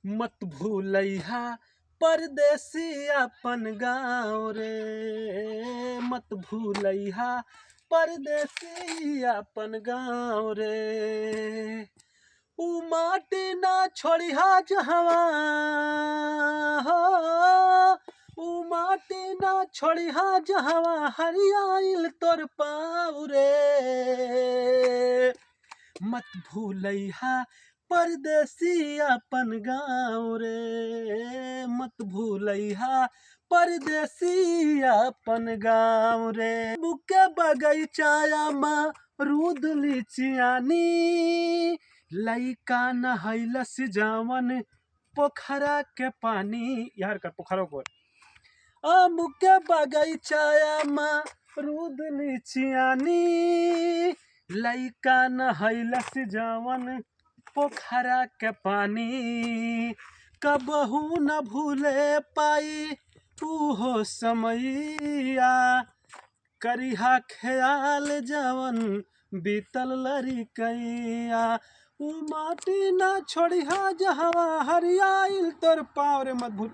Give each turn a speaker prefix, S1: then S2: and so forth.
S1: मत भूलैहा परदेसी अपन गाँव रे, मत भूलैहा परदेसी अपन गाँव रे। ऊ माटी ना छोड़िहा जहवा हो, ऊ माटी ना छोड़िहा जहवा हरियाइल तोर पाँव रे। मत भूलैहा परदेसी अपन गाँव रे, मत भूलैहा परदेसी अपन गाँव रे। बुके बगैचाया अमरूद लीचियानी, लइका नहैलस जवन पोखरा के पानी। यार का पोखरा को आम के बगैचाया अमरूद लीचियानी, लइका नहैलस जवन पोखरा के पानी। कबहू न भूले पाई उहो समैया, करिहा ख्याल जवन बीतल लड़िकैया। ऊ माटी ना छोड़िहा जहवा हरियाइल तोर पाँव रे। मत भूल।